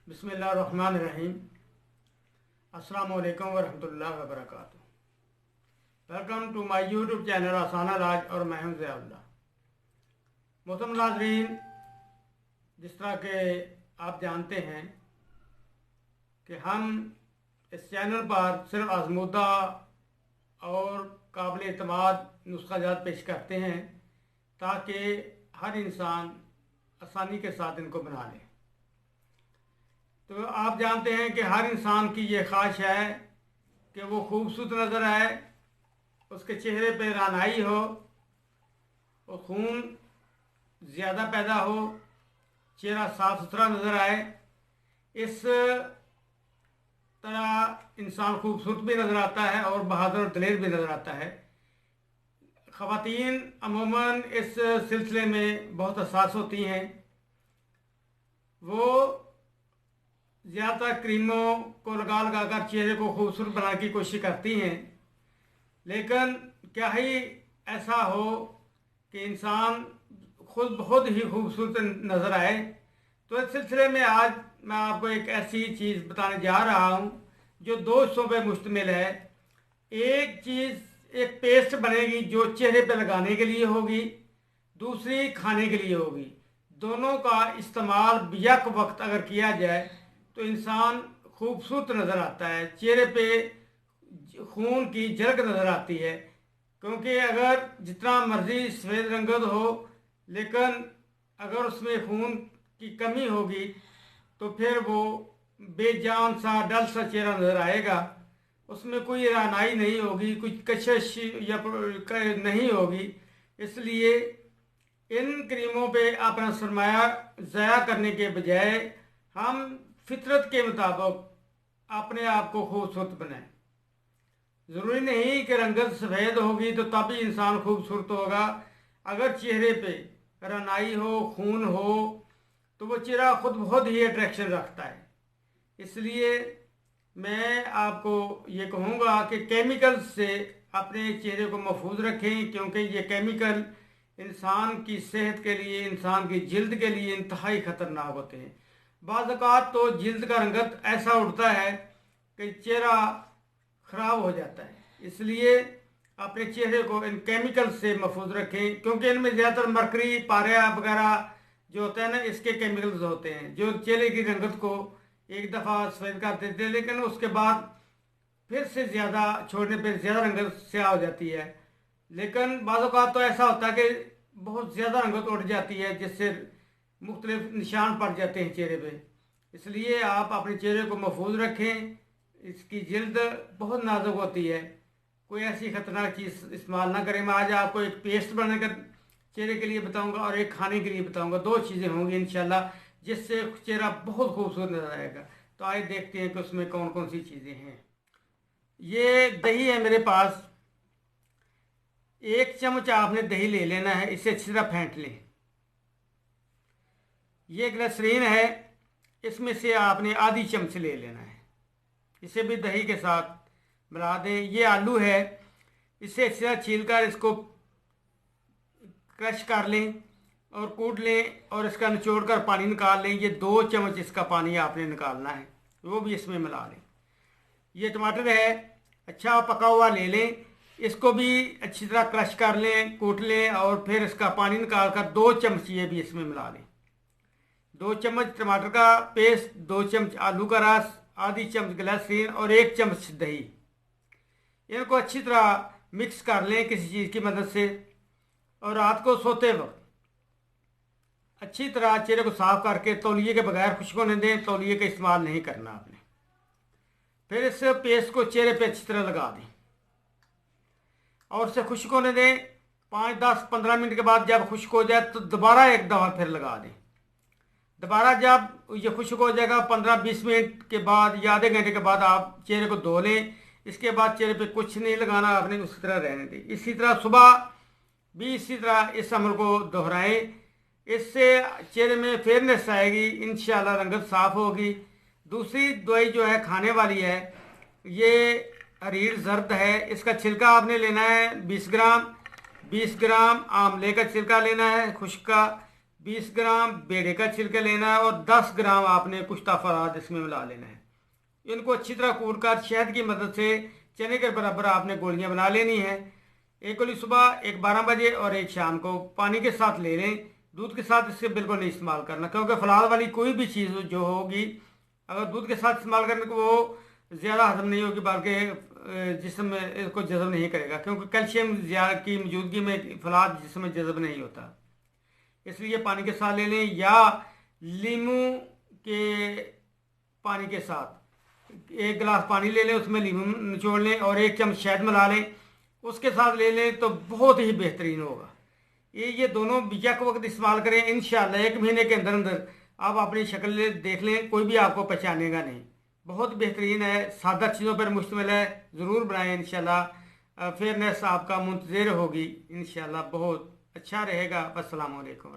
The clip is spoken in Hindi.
बिस्मिल्लाहिर्रहमानिर्रहीम। अस्सलाम वालेकुम वरहमतुल्लाहि वबरकातुहू। Welcome to my YouTube channel आसान इलाज और मैं हूं ज़ियाउल्लाह। मोहतरम नाज़रीन, जिस तरह के आप जानते हैं कि हम इस चैनल पर सिर्फ आज़मूदा और काबिल एतमाद नुस्खा जात पेश करते हैं ताकि हर इंसान आसानी के साथ इनको बना ले। तो आप जानते हैं कि हर इंसान की ये ख्वाहिश है कि वो खूबसूरत नज़र आए, उसके चेहरे पे रानाई हो और खून ज़्यादा पैदा हो, चेहरा साफ सुथरा नज़र आए। इस तरह इंसान खूबसूरत भी नज़र आता है और बहादुर और दलेर भी नज़र आता है। ख़वातीन अमूमन इस सिलसिले में बहुत हसास होती हैं। वो ज़्यादातर क्रीमों को लगा लगा कर चेहरे को खूबसूरत बनाने की कोशिश करती हैं, लेकिन क्या ही ऐसा हो कि इंसान खुद बहुत ही खूबसूरत नज़र आए। तो इस सिलसिले में आज मैं आपको एक ऐसी चीज़ बताने जा रहा हूँ जो दो हिस्सों पर मुश्तमिल है। एक चीज़, एक पेस्ट बनेगी जो चेहरे पे लगाने के लिए होगी, दूसरी खाने के लिए होगी। दोनों का इस्तेमाल यक वक्त अगर किया जाए तो इंसान खूबसूरत नज़र आता है, चेहरे पे खून की झलक नज़र आती है। क्योंकि अगर जितना मर्जी सफ़ेद रंगत हो, लेकिन अगर उसमें खून की कमी होगी तो फिर वो बेजान सा डल सा चेहरा नज़र आएगा। उसमें कोई रानाई नहीं होगी, कुछ कशिश या नहीं होगी। इसलिए इन क्रीमों पे अपना सरमाया ज़ाया करने के बजाय हम फितरत के मुताबिक अपने आप को खूबसूरत बनाएं। ज़रूरी नहीं कि रंगत सफ़ेद होगी तो तभी इंसान खूबसूरत होगा। अगर चेहरे पे रनाई हो, खून हो, तो वो चेहरा खुद बहुत ही अट्रैक्शन रखता है। इसलिए मैं आपको ये कहूँगा कि केमिकल से अपने चेहरे को महफूज रखें, क्योंकि ये केमिकल इंसान की सेहत के लिए, इंसान की जिल्द के लिए इंतहाई ख़तरनाक होते हैं। बाज़ औक़ात तो जिल्द का रंगत ऐसा उठता है कि चेहरा ख़राब हो जाता है। इसलिए अपने चेहरे को इन केमिकल से महफूज रखें, क्योंकि इनमें ज़्यादातर मरकरी, पारा वगैरह जो होता है ना, इसके केमिकल्स होते हैं जो चेहरे की रंगत को एक दफ़ा सफ़ेद कर देते हैं, लेकिन उसके बाद फिर से ज़्यादा छोड़ने पर ज़्यादा रंगत स्याह हो जाती है। लेकिन बाज़ औक़ात तो ऐसा होता है कि बहुत ज़्यादा रंगत उड़ जाती है, जिससे मुख्तलिफ निशान पड़ जाते हैं चेहरे पे। इसलिए आप अपने चेहरे को महफूज रखें। इसकी जिल्द बहुत नाजुक होती है, कोई ऐसी ख़तरनाक चीज़ इस्तेमाल ना करें। मैं आज आपको एक पेस्ट बनाकर चेहरे के लिए बताऊंगा और एक खाने के लिए बताऊंगा। दो चीज़ें होंगी इंशाल्लाह, जिससे चेहरा बहुत खूबसूरत नज़र आएगा। तो आइए देखते हैं कि उसमें कौन कौन सी चीज़ें हैं। ये दही है मेरे पास। 1 चम्मच आपने दही ले लेना है, इसे अच्छी तरह फेंट लें। ये ग्लिसरीन है, इसमें से आपने आधी चम्मच ले लेना है, इसे भी दही के साथ मिला दें। ये आलू है, इसे अच्छी तरह छील कर इसको क्रश कर लें और कूट लें और इसका निचोड़ कर पानी निकाल लें। ये 2 चम्मच इसका पानी आपने निकालना है, वो भी इसमें मिला लें। ये टमाटर है, अच्छा पका हुआ ले लें, इसको भी अच्छी तरह क्रश कर लें, कूट लें और फिर इसका पानी निकाल कर 2 चम्मच ये भी इसमें मिला लें। 2 चम्मच टमाटर का पेस्ट, 2 चम्मच आलू का रस, आधी चम्मच ग्लिसरीन और 1 चम्मच दही। इनको अच्छी तरह मिक्स कर लें किसी चीज़ की मदद से। और रात को सोते वक्त अच्छी तरह चेहरे को साफ करके तौलिए के बगैर खुश्क होने दें। तौलिए का इस्तेमाल नहीं करना आपने। फिर इस पेस्ट को चेहरे पे अच्छी तरह लगा दें और इसे खुश्क होने दें। 5, 10, 15 मिनट के बाद जब खुश्क हो जाए तो दोबारा एक दफ़ा फिर लगा दें। दोबारा जब ये खुश्क हो जाएगा 15-20 मिनट के बाद या आधे घंटे के बाद आप चेहरे को धो लें। इसके बाद चेहरे पे कुछ नहीं लगाना आपने, उसी तरह रहने दें। इसी तरह सुबह भी इसी तरह इस अमल को दोहराएं। इससे चेहरे में फेयरनेस आएगी, इंशाल्लाह रंगत साफ होगी। दूसरी दवाई जो है खाने वाली है, ये अरीर जर्द है। इसका छिलका आपने लेना है 20 ग्राम। 20 ग्राम आमले का छिलका लेना है खुश्क का, 20 ग्राम बेड़े का छिलका लेना है और 10 ग्राम आपने कुश्ता फराद इसमें मिला लेना है। इनको अच्छी तरह कूट कर शहद की मदद से चने के बराबर आपने गोलियां बना लेनी है। एक गोली सुबह, एक 12 बजे और एक शाम को पानी के साथ ले लें। दूध के साथ इससे बिल्कुल नहीं इस्तेमाल करना, क्योंकि फलाद वाली कोई भी चीज़ जो होगी अगर दूध के साथ इस्तेमाल करने को वो ज़्यादा हजम नहीं होगी, बल्कि जिस्म में इसको जज़ब नहीं करेगा, क्योंकि कैल्शियम की मौजूदगी में फलाद जिस्म में जज़ब नहीं होता। इसलिए पानी के साथ ले लें या लीमू के पानी के साथ 1 गिलास पानी ले लें, उसमें लीमू निचोड़ लें और 1 चम्मच शहद मिला लें, उसके साथ ले लें तो बहुत ही बेहतरीन होगा। ये दोनों यक वक्त इस्तेमाल करें, इंशाल्लाह 1 महीने के अंदर अंदर आप अपनी शक्ल देख लें, कोई भी आपको पहचानेगा नहीं। बहुत बेहतरीन है, सादा चीज़ों पर मुश्तमिल है। ज़रूर बनाएं, इंशाल्लाह फेयरनेस आपका मुंतज़िर होगी, इंशाल्लाह बहुत अच्छा रहेगा। अस्सलामु अलैकुम।